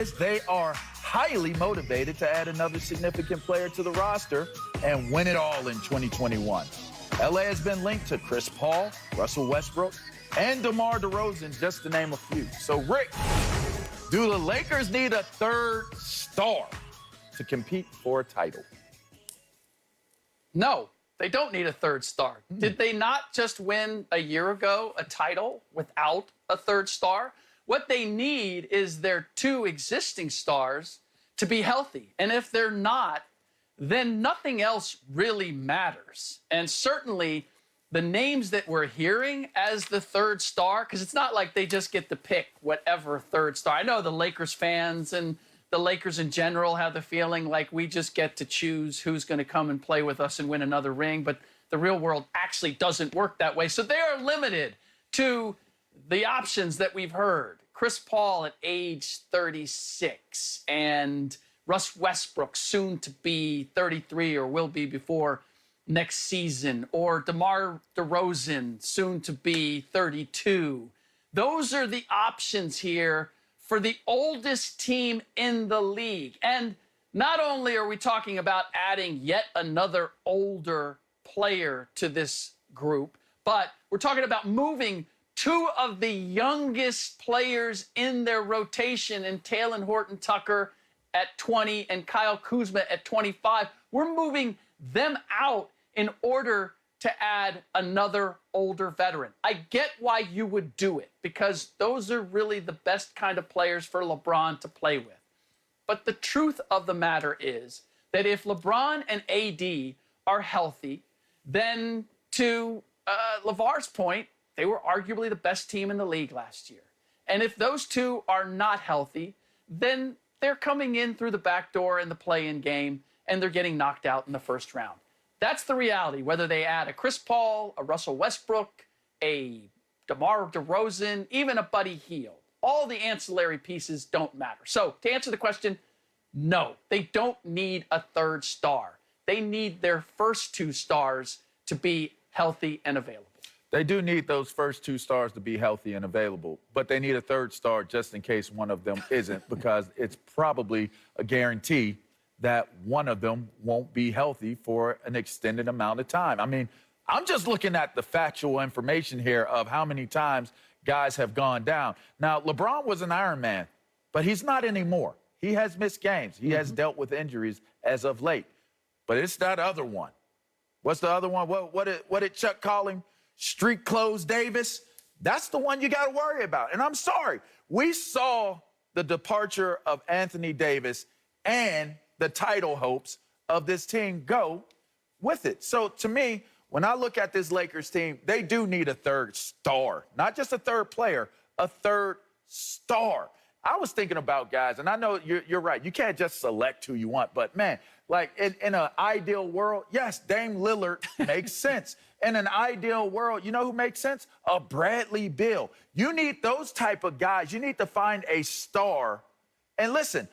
They are highly motivated to add another significant player to the roster and win it all in 2021. LA has been linked to Chris Paul, Russell Westbrook, and DeMar DeRozan, just to name a few. So, Rick, do the Lakers need a third star to compete for a title? No, they don't need a third star. Did they not just win a year ago a title without a third star? What they need is their two existing stars to be healthy. And if they're not, then nothing else really matters. And certainly the names that we're hearing as the third star, because it's not like they just get to pick whatever third star. I know the Lakers fans and the Lakers in general have the feeling like we just get to choose who's going to come and play with us and win another ring. But the real world actually doesn't work that way. So they are limited to the options that we've heard. Chris Paul at age 36 and Russ Westbrook soon to be 33 or will be before next season, or DeMar DeRozan soon to be 32. Those are the options here for the oldest team in the league. And not only are we talking about adding yet another older player to this group, but we're talking about moving two of the youngest players in their rotation in Talen Horton-Tucker at 20 and Kyle Kuzma at 25. We're moving them out in order to add another older veteran. I get why you would do it, because those are really the best kind of players for LeBron to play with. But the truth of the matter is that if LeBron and AD are healthy, then to LeVar's point, they were arguably the best team in the league last year. And if those two are not healthy, then they're coming in through the back door in the play-in game, and they're getting knocked out in the first round. That's the reality, whether they add a Chris Paul, a Russell Westbrook, a DeMar DeRozan, even a Buddy Hield. All the ancillary pieces don't matter. So to answer the question, no, they don't need a third star. They need their first two stars to be healthy and available. They do need those first two stars to be healthy and available, but they need a third star just in case one of them isn't, because it's probably a guarantee that one of them won't be healthy for an extended amount of time. I mean, I'm just looking at the factual information here of how many times guys have gone down. Now, LeBron was an Iron Man, but he's not anymore. He has missed games. He has dealt with injuries as of late. But it's that other one. What's the other one? What did Chuck call him? Street Clothes Davis? That's the one you got to worry about. And I'm sorry, we saw the departure of Anthony Davis and the title hopes of this team go with it. So to me, when I look at this Lakers team, they do need a third star, not just a third player, a third star. I was thinking about guys, and I know you're right. You can't just select who you want, but man, like in an ideal world, yes, Dame Lillard makes sense. In an ideal world, you know who makes sense? A Bradley Beal. You need those type of guys. You need to find a star. And listen,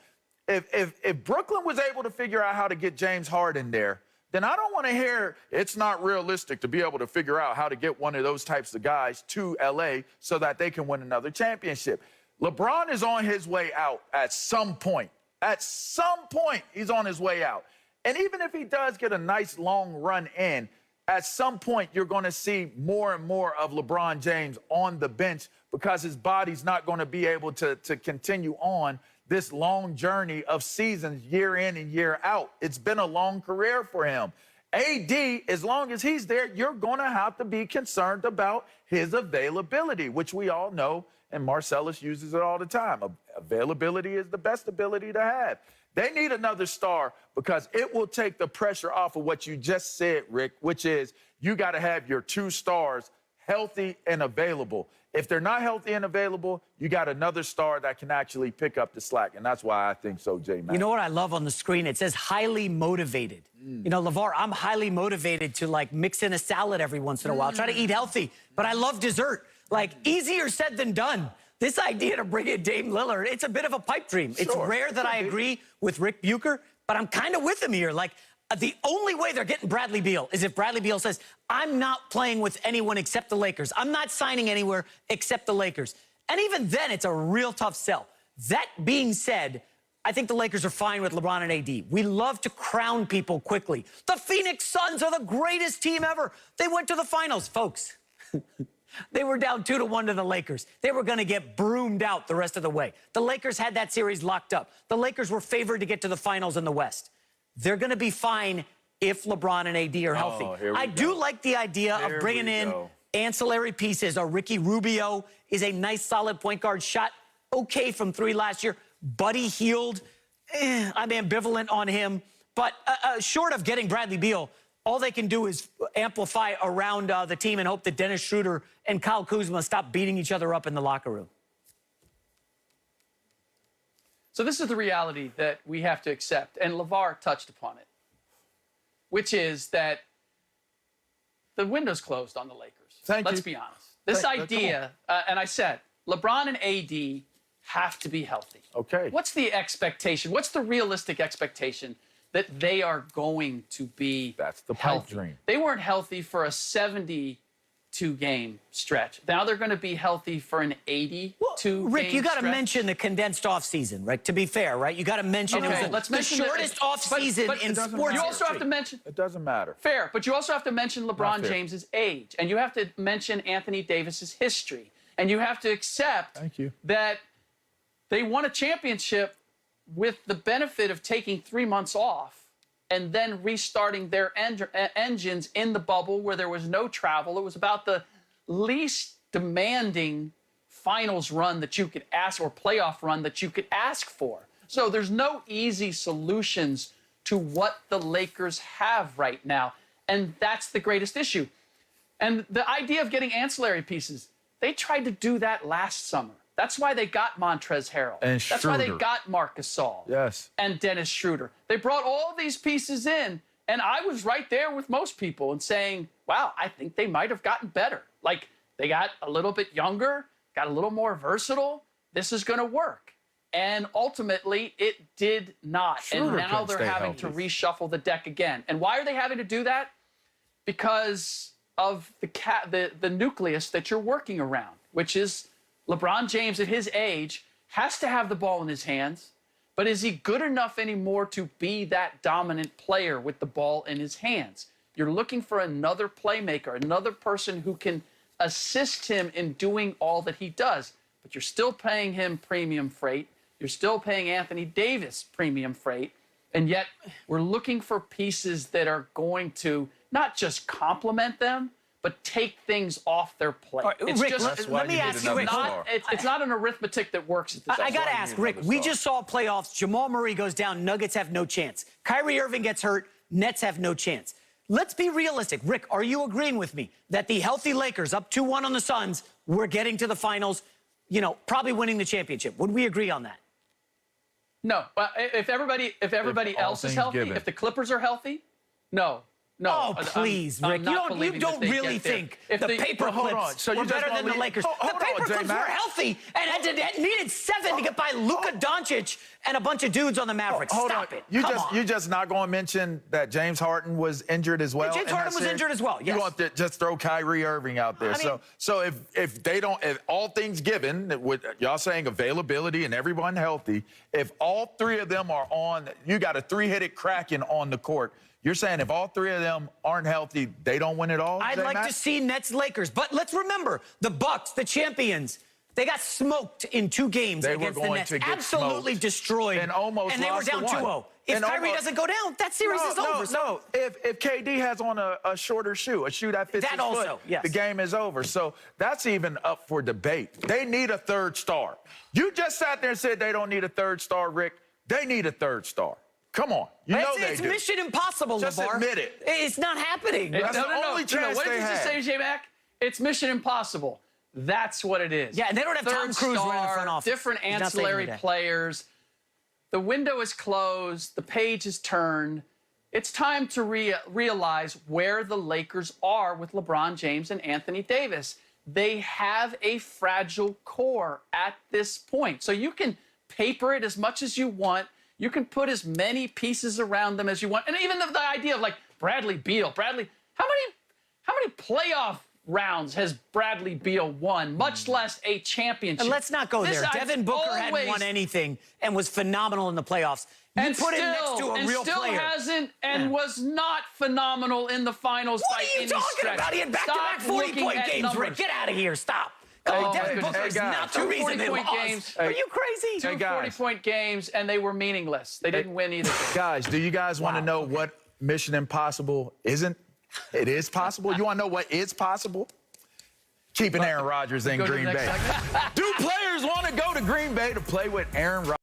if Brooklyn was able to figure out how to get James Harden there, then I don't want to hear it's not realistic to be able to figure out how to get one of those types of guys to LA so that they can win another championship. LeBron is on his way out at some point. At some point, he's on his way out. And even if he does get a nice long run in, at some point, you're going to see more and more of LeBron James on the bench because his body's not going to be able to continue on this long journey of seasons year in and year out. It's been a long career for him. AD, as long as he's there, you're going to have to be concerned about his availability, which we all know, and Marcellus uses it all the time. Availability is the best ability to have. They need another star because it will take the pressure off of what you just said, Rick, which is you got to have your two stars healthy and available. If they're not healthy and available, you got another star that can actually pick up the slack, and that's why I think so, J-Mac. You know what I love on the screen? It says highly motivated. You know, LeVar, I'm highly motivated to, like, mix in a salad every once in a while, try to eat healthy, but I love dessert. Like, easier said than done. This idea to bring in Dame Lillard, it's a bit of a pipe dream. It's rare that I agree with Ric Bucher, but I'm kind of with him here. Like, the only way they're getting Bradley Beal is if Bradley Beal says, I'm not playing with anyone except the Lakers. I'm not signing anywhere except the Lakers. And even then, it's a real tough sell. That being said, I think the Lakers are fine with LeBron and AD. We love to crown people quickly. The Phoenix Suns are the greatest team ever. They went to the finals, folks. They were down 2-1 to the Lakers. They were going to get broomed out the rest of the way. The Lakers had that series locked up. The Lakers were favored to get to the finals in the West. They're going to be fine if LeBron and AD are healthy. I do like the idea of bringing in ancillary pieces. Ricky Rubio is a nice, solid point guard. Shot okay from 3 last year. Buddy Hield, I'm ambivalent on him. But short of getting Bradley Beal, all they can do is amplify around the team and hope that Dennis Schroeder and Kyle Kuzma stop beating each other up in the locker room. So this is the reality that we have to accept, and LeVar touched upon it, which is that the window's closed on the Lakers. Let's be honest. This idea, and I said, LeBron and AD have to be healthy. Okay. What's the expectation? What's the realistic expectation that they are going to be That's the pipe healthy? dream. They weren't healthy for a 72-game stretch. Now they're going to be healthy for an 82-game Rick, you got to stretch. mention the condensed offseason, right? To be fair, right? You got to mention it was let's the mention shortest offseason but in sports. You also have history. to mention It doesn't matter. fair, but you also have to mention LeBron fair. James's age, and you have to mention Anthony Davis's history, and you have to accept Thank you. that they won a championship with the benefit of taking 3 months off and then restarting their engines in the bubble where there was no travel. It was about the least demanding finals run that you could ask, or playoff run that you could ask for. So there's no easy solutions to what the Lakers have right now. And that's the greatest issue. And the idea of getting ancillary pieces, they tried to do that last summer. That's why they got Montrezl Harrell. And That's why they Schroeder. got Marc Gasol. Yes. And Dennis Schroeder. They brought all these pieces in, and I was right there with most people and saying, wow, I think they might have gotten better. Like, they got a little bit younger, got a little more versatile. This is going to work. And ultimately, it did not. Schroeder And now couldn't they're stay having to healthy. reshuffle the deck again. And why are they having to do that? Because of the nucleus that you're working around, which is LeBron James at his age has to have the ball in his hands, but is he good enough anymore to be that dominant player with the ball in his hands? You're looking for another playmaker, another person who can assist him in doing all that he does, but you're still paying him premium freight. You're still paying Anthony Davis premium freight, and yet we're looking for pieces that are going to not just complement them, but take things off their plate. All right, It's Rick, just That's why let me you need ask you, another Rick. star. it's not an arithmetic that works at this I got to level. ask, Rick, we just saw playoffs. Jamal Murray goes down. Nuggets have no chance. Kyrie Irving gets hurt. Nets have no chance. Let's be realistic. Rick, are you agreeing with me that the healthy Lakers, up 2-1 on the Suns, were getting to the finals, probably winning the championship? Would we agree on that? No, if everybody all else is things healthy, given. if the Clippers are healthy, no. Oh, please, I'm Rick. not You believing don't that they really get there. think If the paper hold on. clips So you were just better gonna than the leave- Lakers. Hold The on, paper clips J-Mac. were healthy and needed 7 to get by Luka Doncic and a bunch of dudes on the Mavericks. Hold Stop on. it. You Come just on. you just not going to mention that James Harden was injured as well. James in Harden that was series? injured as well, yes. You want to just throw Kyrie Irving out there. I mean- so if all things given, with y'all saying availability and everyone healthy, if all 3 of them are on, you got a 3-headed Kraken on the court. You're saying if all 3 of them aren't healthy, they don't win it all? I'd like to see Nets Lakers. But let's remember, the Bucks, the champions, they got smoked in 2 games They were against the going Nets. to get Absolutely smoked. destroyed. And almost And they were lost to down one. 2-0. If And Kyrie almost- doesn't go down, that series is over. No, if KD has on a shorter shoe, a shoe that fits That his also, foot, yes. the game is over. So that's even up for debate. They need a 3rd star. You just sat there and said they don't need a 3rd star, Rick. They need a 3rd star. Come on. You know they It's do. mission impossible, Just LeVar. admit it. It's not happening. That's the only chance What did they you just had. say, J-Mac? It's mission impossible. That's what it is. Yeah, and they don't have Tom 3rd Cruise running the star, front office. different He's not saving ancillary the day. players. The window is closed. The page is turned. It's time to realize where the Lakers are with LeBron James and Anthony Davis. They have a fragile core at this point. So you can paper it as much as you want. You can put as many pieces around them as you want. And even the idea of like Bradley Beal. How many playoff rounds has Bradley Beal won, much less a championship. And let's not go This there. I've Devin Booker hadn't always- won anything and was phenomenal in the playoffs. You and put still, him next to a and real still player. hasn't and was not phenomenal in the finals What by are you any talking stretch. about? He had back-to-back Stop looking 40-point at games, numbers. Rick. Get out of here. Stop. Oh, Devin my Booker goodness. is Hey, not the reason they 40-point lost. games. Are you crazy? Two Hey, guys. 40-point games, and they were meaningless. They didn't win either. Guys, do you guys want to know what Mission Impossible isn't? It is possible. You want to know what is possible? Keeping Aaron Rodgers in Go to the Green next Bay. segment. Do players want to go to Green Bay to play with Aaron Rodgers?